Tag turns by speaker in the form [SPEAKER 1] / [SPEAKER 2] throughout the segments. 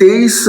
[SPEAKER 1] 23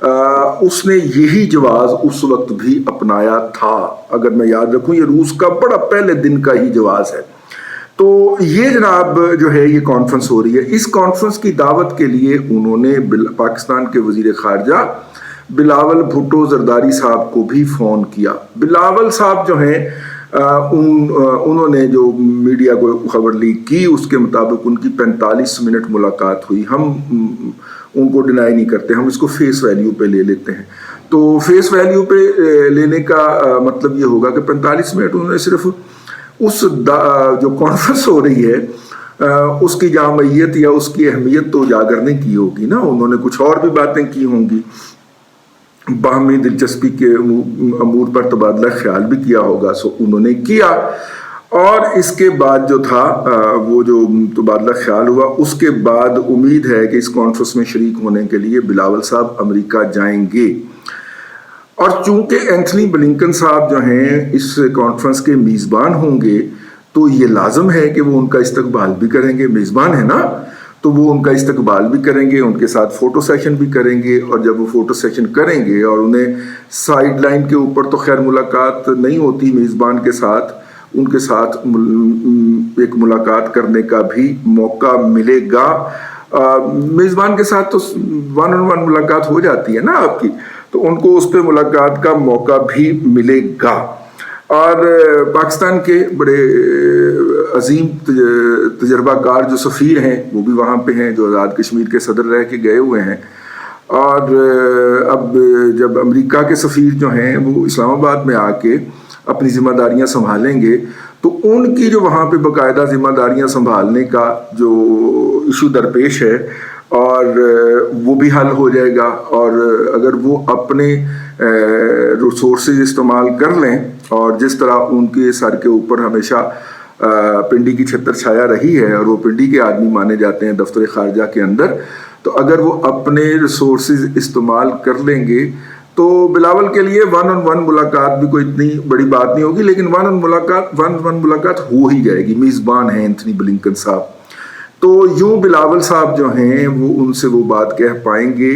[SPEAKER 1] اس نے یہی جواز اس وقت بھی اپنایا تھا، اگر میں یاد رکھوں یہ روس کا بڑا پہلے دن کا ہی جواز ہے۔ تو یہ جناب جو ہے یہ کانفرنس ہو رہی ہے، اس کانفرنس کی دعوت کے لیے انہوں نے پاکستان کے وزیر خارجہ بلاول بھٹو زرداری صاحب کو بھی فون کیا۔ بلاول صاحب جو ہیں انہوں نے جو میڈیا کو خبر لیک کی اس کے مطابق ان کی 45 منٹ ملاقات ہوئی۔ ہم ان کو ڈینائی نہیں کرتے، ہم اس کو فیس ویلیو پہ لے لیتے ہیں۔ تو فیس ویلیو پہ لینے کا مطلب یہ ہوگا کہ 45 منٹ انہوں نے صرف اس جو کانفرنس ہو رہی ہے اس کی جامعیت یا اس کی اہمیت تو اجاگر نہیں کی ہوگی نا، انہوں نے کچھ اور بھی باتیں کی ہوں گی، باہمی دلچسپی کے امور پر تبادلہ خیال بھی کیا ہوگا، سو انہوں نے کیا۔ اور اس کے بعد جو تھا وہ جو تبادلہ خیال ہوا، اس کے بعد امید ہے کہ اس کانفرنس میں شریک ہونے کے لیے بلاول صاحب امریکہ جائیں گے۔ اور چونکہ اینتھنی بلنکن صاحب جو ہیں اس کانفرنس کے میزبان ہوں گے تو یہ لازم ہے کہ وہ ان کا استقبال بھی کریں گے، میزبان ہے نا، تو وہ ان کا استقبال بھی کریں گے، ان کے ساتھ فوٹو سیشن بھی کریں گے۔ اور جب وہ فوٹو سیشن کریں گے اور انہیں سائیڈ لائن کے اوپر تو خیر ملاقات نہیں ہوتی میزبان کے ساتھ، ان کے ساتھ ایک ملاقات کرنے کا بھی موقع ملے گا۔ میزبان کے ساتھ تو 1 on 1 ملاقات ہو جاتی ہے نا آپ کی، تو ان کو اس پہ ملاقات کا موقع بھی ملے گا۔ اور پاکستان کے بڑے عظیم تجربہ کار جو سفیر ہیں وہ بھی وہاں پہ ہیں، جو آزاد کشمیر کے صدر رہ کے گئے ہوئے ہیں۔ اور اب جب امریکہ کے سفیر جو ہیں وہ اسلام آباد میں آ کے اپنی ذمہ داریاں سنبھالیں گے تو ان کی جو وہاں پہ باقاعدہ ذمہ داریاں سنبھالنے کا جو ایشو درپیش ہے اور وہ بھی حل ہو جائے گا۔ اور اگر وہ اپنے ریسورسز استعمال کر لیں اور جس طرح ان کے سر کے اوپر ہمیشہ پنڈی کی چھتر چھایا رہی ہے اور وہ پنڈی کے آدمی مانے جاتے ہیں دفتر خارجہ کے اندر، تو اگر وہ اپنے ریسورسز استعمال کر لیں گے تو بلاول کے لیے 1 on 1 ملاقات بھی کوئی اتنی بڑی بات نہیں ہوگی، لیکن 1 on 1 ملاقات ہو ہی جائے گی۔ میزبان ہیں اینتھنی بلنکن صاحب، تو یوں بلاول صاحب جو ہیں وہ ان سے وہ بات کہہ پائیں گے،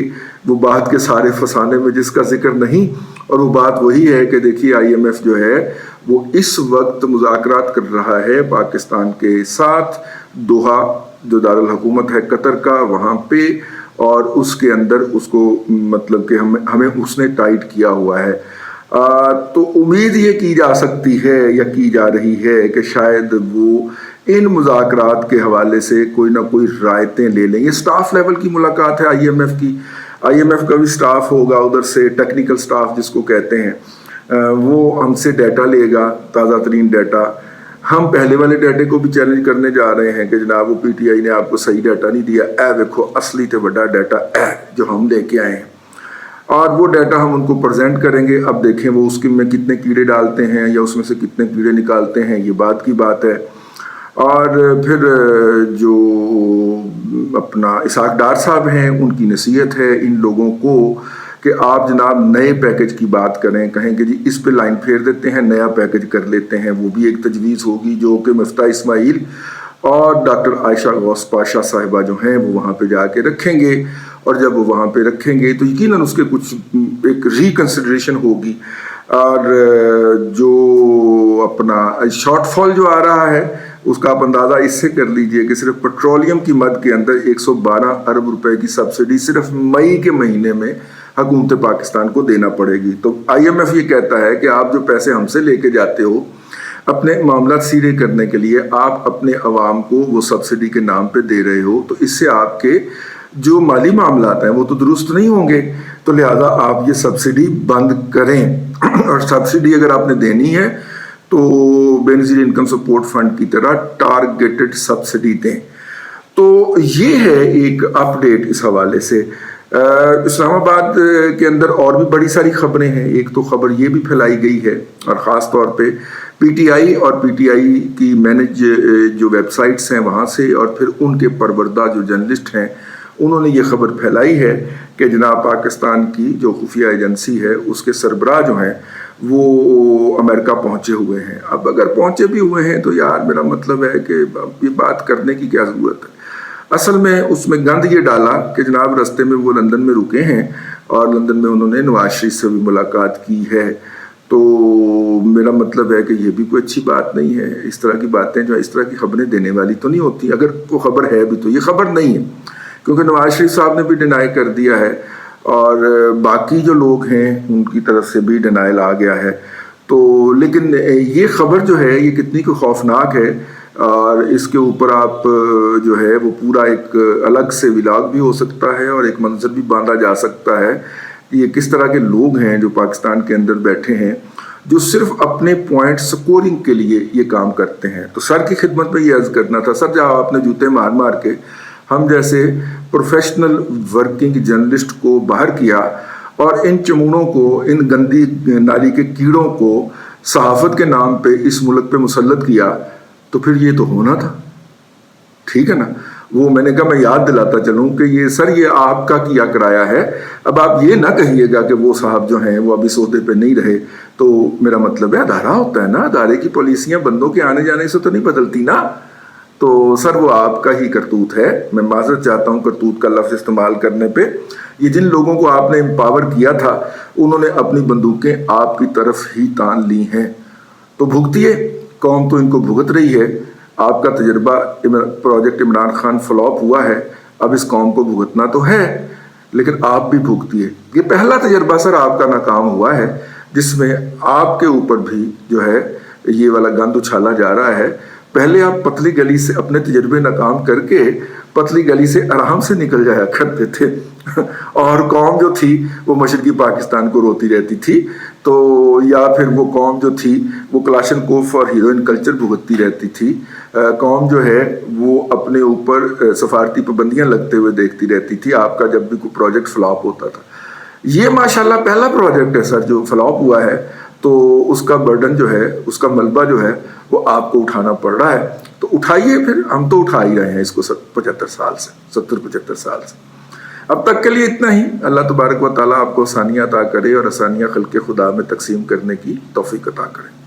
[SPEAKER 1] وہ بات کے سارے فسانے میں جس کا ذکر نہیں، اور وہ بات وہی ہے کہ دیکھیے IMF جو ہے وہ اس وقت مذاکرات کر رہا ہے پاکستان کے ساتھ، دوحہ جو دارالحکومت ہے قطر کا وہاں پہ، اور اس کے اندر اس کو مطلب کہ ہمیں اس نے ٹائٹ کیا ہوا ہے۔ تو امید یہ کی جا سکتی ہے یا کی جا رہی ہے کہ شاید وہ ان مذاکرات کے حوالے سے کوئی نہ کوئی رائتیں لے لیں۔ یہ سٹاف لیول کی ملاقات ہے IMF کی، IMF کا بھی سٹاف ہوگا ادھر سے، ٹیکنیکل سٹاف جس کو کہتے ہیں، وہ ہم سے ڈیٹا لے گا، تازہ ترین ڈیٹا۔ ہم پہلے والے ڈیٹے کو بھی چیلنج کرنے جا رہے ہیں کہ جناب وہ PTI نے آپ کو صحیح ڈیٹا نہیں دیا، اے دیکھو اصلی تے بڑا ڈیٹا اے جو ہم لے کے آئے ہیں، اور وہ ڈیٹا ہم ان کو پریزنٹ کریں گے۔ اب دیکھیں وہ اس میں کتنے کیڑے ڈالتے ہیں یا اس میں سے کتنے کیڑے نکالتے ہیں، یہ بات کی بات ہے۔ اور پھر جو اپنا اسحاق ڈار صاحب ہیں ان کی نصیحت ہے ان لوگوں کو کہ آپ جناب نئے پیکج کی بات کریں، کہیں کہ جی اس پہ لائن پھیر دیتے ہیں، نیا پیکج کر لیتے ہیں، وہ بھی ایک تجویز ہوگی جو کہ مفتاح اسماعیل اور ڈاکٹر عائشہ غوث پاشا صاحبہ جو ہیں وہ وہاں پہ جا کے رکھیں گے۔ اور جب وہ وہاں پہ رکھیں گے تو یقیناً اس کے کچھ ایک ریکنسیڈریشن ہوگی، اور جو اپنا شارٹ فال جو آ رہا ہے اس کا آپ اندازہ اس سے کر لیجئے کہ صرف پیٹرولیم کی مد کے اندر 112 ارب روپے کی سبسڈی صرف مئی کے مہینے میں حکومت پاکستان کو دینا پڑے گی۔ تو IMF یہ کہتا ہے کہ آپ جو پیسے ہم سے لے کے جاتے ہو اپنے معاملات سیدھے کرنے کے لیے، آپ اپنے عوام کو وہ سبسڈی کے نام پہ دے رہے ہو، تو اس سے آپ کے جو مالی معاملات ہیں وہ تو درست نہیں ہوں گے، تو لہٰذا آپ یہ سبسڈی بند کریں۔ اور سبسڈی اگر آپ نے دینی ہے تو بے نظیر انکم سپورٹ فنڈ کی طرح ٹارگیٹڈ سبسڈی دیں۔ تو یہ ہے ایک اپ ڈیٹ اس حوالے سے۔ اسلام آباد کے اندر اور بھی بڑی ساری خبریں ہیں۔ ایک تو خبر یہ بھی پھیلائی گئی ہے، اور خاص طور پہ PTI اور PTI کی مینج جو ویب سائٹس ہیں وہاں سے، اور پھر ان کے پروردہ جو جرنلسٹ ہیں انہوں نے یہ خبر پھیلائی ہے کہ جناب پاکستان کی جو خفیہ ایجنسی ہے اس کے سربراہ جو ہیں وہ امریکہ پہنچے ہوئے ہیں۔ اب اگر پہنچے بھی ہوئے ہیں تو یار میرا مطلب ہے کہ یہ بات کرنے کی کیا ضرورت ہے۔ اصل میں اس میں گند یہ ڈالا کہ جناب رستے میں وہ لندن میں رکے ہیں اور لندن میں انہوں نے نواز شریف سے بھی ملاقات کی ہے. تو میرا مطلب ہے کہ یہ بھی کوئی اچھی بات نہیں ہے. اس طرح کی باتیں جو اس طرح کی خبریں دینے والی تو نہیں ہوتی. اگر کوئی خبر ہے بھی تو یہ خبر نہیں ہے, کیونکہ نواز شریف صاحب نے بھی ڈینائی کر دیا ہے اور باقی جو لوگ ہیں ان کی طرف سے بھی ڈینائل آ گیا ہے. تو لیکن یہ خبر جو ہے یہ کتنی کو خوفناک ہے, اور اس کے اوپر آپ جو ہے وہ پورا ایک الگ سے ولاگ بھی ہو سکتا ہے اور ایک منظر بھی باندھا جا سکتا ہے. یہ کس طرح کے لوگ ہیں جو پاکستان کے اندر بیٹھے ہیں جو صرف اپنے پوائنٹ سکورنگ کے لیے یہ کام کرتے ہیں. تو سر کی خدمت میں یہ عرض کرنا تھا, سر جب آپ نے جوتے مار مار کے ہم جیسے پروفیشنل ورکنگ جرنلسٹ کو باہر کیا اور ان چمونوں کو, ان گندی نالی کے کیڑوں کو صحافت کے نام پہ اس ملک پہ مسلط کیا, تو پھر یہ تو ہونا تھا. ٹھیک ہے نا. وہ میں نے کہا میں یاد دلاتا چلوں کہ یہ سر یہ آپ کا کیا کرایا ہے. اب آپ یہ نہ کہیے گا کہ وہ صاحب جو ہیں وہ ابھی سودے پہ نہیں رہے. تو میرا مطلب ہے ادارہ ہوتا ہے نا, ادارے کی پالیسیاں بندوں کے آنے جانے سے تو نہیں بدلتی نا. تو سر وہ آپ کا ہی کرتوت ہے. میں معذرت چاہتا ہوں کرتوت کا لفظ استعمال کرنے پہ. یہ جن لوگوں کو آپ نے امپاور کیا تھا انہوں نے اپنی بندوقیں آپ کی طرف ہی تان لی ہیں. تو بھگتیے, قوم تو ان کو بھگت رہی ہے. آپ کا تجربہ پروجیکٹ عمران خان فلاپ ہوا ہے, اب اس قوم کو بھگتنا تو ہے, لیکن آپ بھی بھگتیے. یہ پہلا تجربہ سر آپ کا ناکام ہوا ہے جس میں آپ کے اوپر بھی جو ہے یہ والا گند اچھالا جا رہا ہے. پہلے آپ پتلی گلی سے اپنے تجربے ناکام کر کے پتلی گلی سے آرام سے نکل جایا کرتے تھے اور قوم جو تھی وہ مشرقی پاکستان کو روتی رہتی تھی. تو یا پھر وہ قوم جو تھی وہ کلاشن کوف اور ہیروئن کلچر بھگتتی رہتی تھی. قوم جو ہے وہ اپنے اوپر سفارتی پابندیاں لگتے ہوئے دیکھتی رہتی تھی آپ کا جب بھی کوئی پروجیکٹ فلاپ ہوتا تھا. یہ ماشاءاللہ پہلا پروجیکٹ ہے سر جو فلاپ ہوا ہے, تو اس کا برڈن جو ہے, اس کا ملبہ جو ہے وہ آپ کو اٹھانا پڑ رہا ہے. تو اٹھائیے, پھر ہم تو اٹھا ہی رہے ہیں اس کو 75 سال سے, 70-75 سال سے. اب تک کے لیے اتنا ہی. اللہ تبارک و تعالیٰ آپ کو آسانیاں عطا کرے اور آسانیاں خلق خدا میں تقسیم کرنے کی توفیق عطا کرے.